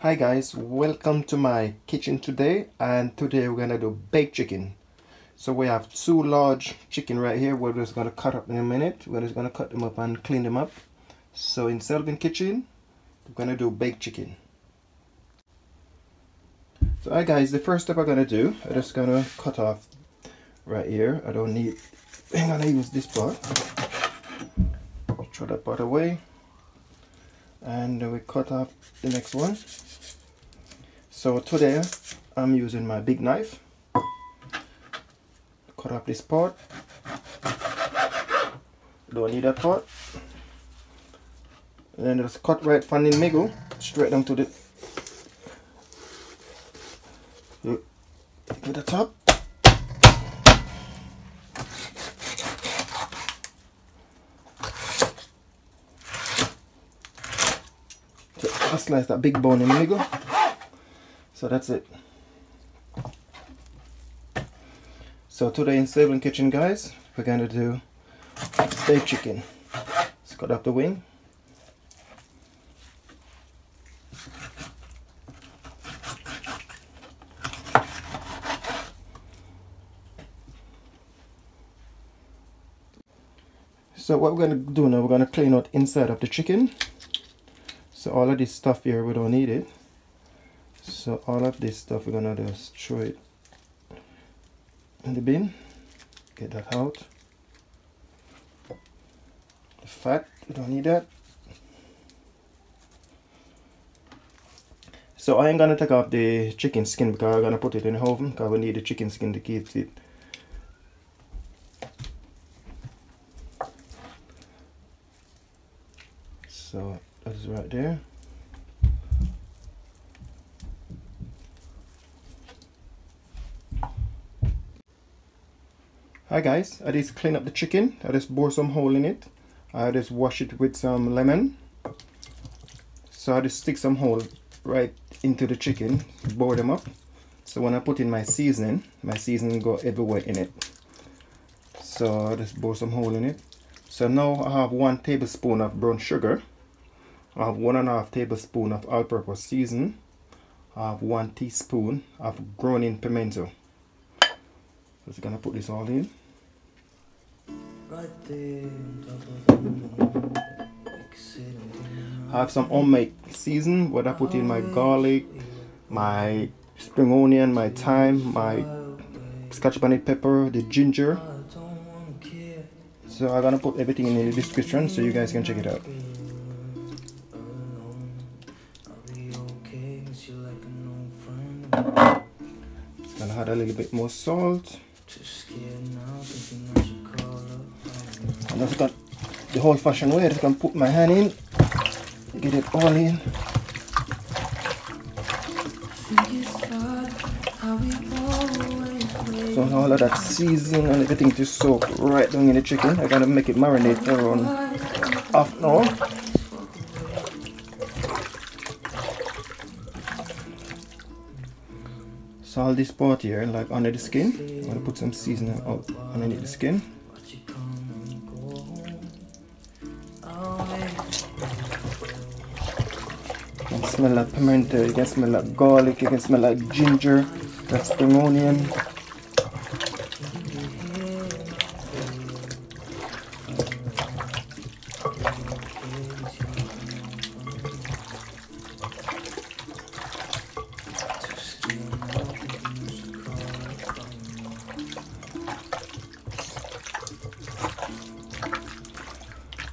Hi guys, welcome to my kitchen today, and today we're gonna do baked chicken. So we have two large chicken right here. We're just gonna cut up in a minute. We're just gonna cut them up and clean them up. So in Selvin kitchen, we're gonna do baked chicken. So hi guys, the first step I'm gonna do, I'm just gonna cut off right here. I'm gonna use this part. Throw that part away, and then we cut off the next one. So today I'm using my big knife. Cut off this part. Don't need that part. And then just cut right from the middle, straight down to the top. So I slice that big bone in the middle. So that's it. So today in Selvin kitchen, guys, we're gonna do baked chicken. Let's cut off the wing. So what we're gonna do now, we're gonna clean out inside of the chicken. So all of this stuff here, we don't need it. So all of this stuff, we're gonna just throw it in the bin. Get that out. The fat, we don't need that. So I ain't gonna take off the chicken skin because I'm gonna put it in the oven, because we need the chicken skin to keep it. So that's right there. Hi guys, I just clean up the chicken. I just bore some hole in it. I just wash it with some lemon. So I just stick some hole right into the chicken, bore them up. So when I put in my seasoning go everywhere in it. So I just bore some hole in it. So now I have 1 tablespoon of brown sugar. I have 1.5 tablespoon of all-purpose season. I have 1 teaspoon of ground pimento. Just gonna put this all in. I have some homemade season where I put in my garlic, my spring onion, my thyme, my scotch bonnet pepper, the ginger. So I'm gonna put everything in the description so you guys can check it out. Just gonna add a little bit more salt. I'm just got the whole fashioned way. I just gonna put my hand in, get it all in. So all of that seasoning and everything to soak right down in the chicken. I gotta make it marinate for around half an hour. So all this part here, like under the skin, I'm gonna put some seasoning out underneath the skin. You can smell like pimento, you can smell like garlic, you can smell like ginger, that spring onion.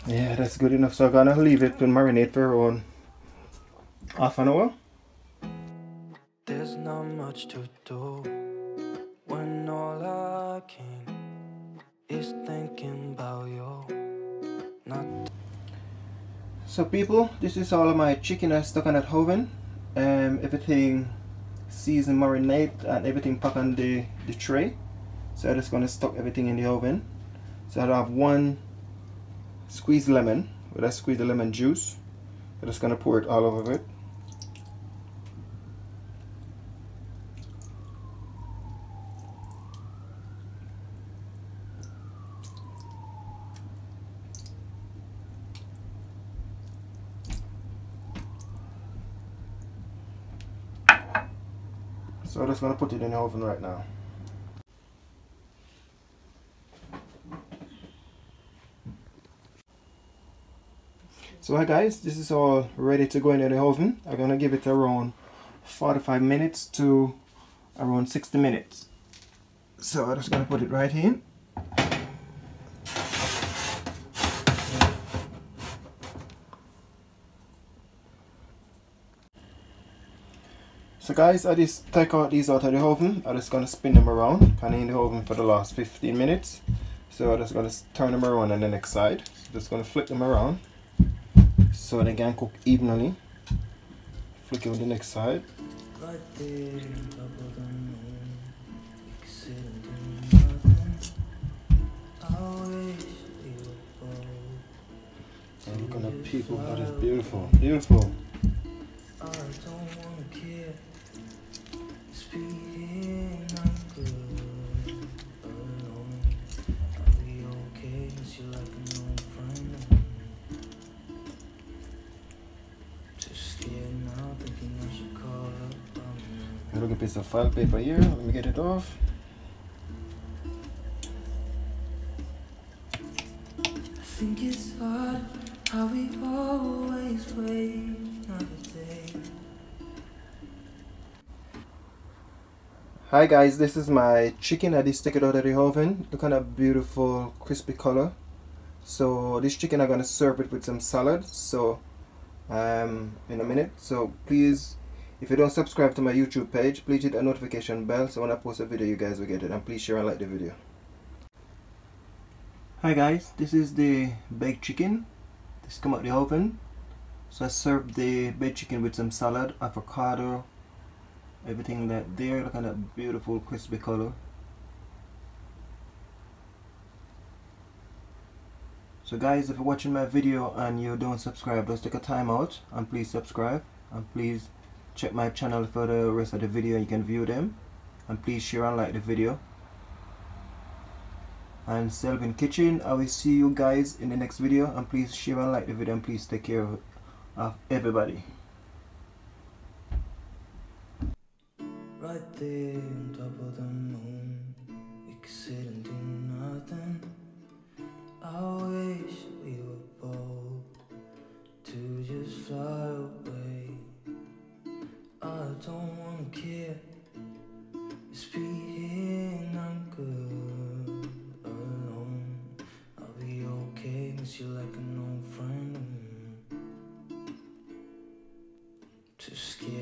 Yeah, that's good enough. So I'm gonna leave it to marinate for around half an hour. There's not much to do when all I can is thinking about you. So people, this is all of my chicken I stuck on that oven. Everything seasoned, marinate, and everything packed on the tray. So I'm just gonna stuck everything in the oven. So I have 1 squeezed lemon. With I squeeze the lemon juice, I'm just gonna pour it all over it. So I'm just gonna put it in the oven right now. So hi guys, this is all ready to go into the oven. I'm gonna give it around 45 minutes to around 60 minutes. So I'm just gonna put it right in. So guys, I just take out these out of the oven. I'm just gonna spin them around, kind of in the oven for the last 15 minutes. So I'm just gonna turn them around on the next side. So just gonna flip them around so they can cook evenly. Flick it on the next side. And look at that people, that is beautiful, beautiful. A little piece of file paper here, let me get it off. I think it's odd how we always wait another day. Hi guys, this is my chicken. I just take it out of the oven. Look at that beautiful crispy color. So this chicken I'm gonna serve it with some salad. So in a minute. So please, if you don't subscribe to my YouTube page, please hit the notification bell so when I post a video you guys will get it, and please share and like the video. Hi guys, this is the baked chicken. This come out the oven. So I served the baked chicken with some salad, avocado, everything that there. Look at that beautiful crispy color. So guys, if you're watching my video and you don't subscribe, just take a time out and please subscribe, and please check my channel for the rest of the video. You can view them, and please share and like the video. And Selvin Kitchen, I will see you guys in the next video, and please share and like the video, and please take care of everybody. Right there on top of the moon, we could sit and do nothing. I wish we were bold to just fly away. I don't wanna care, just be here and I'm good alone. I'll be okay, miss you like an old friend. Too scared.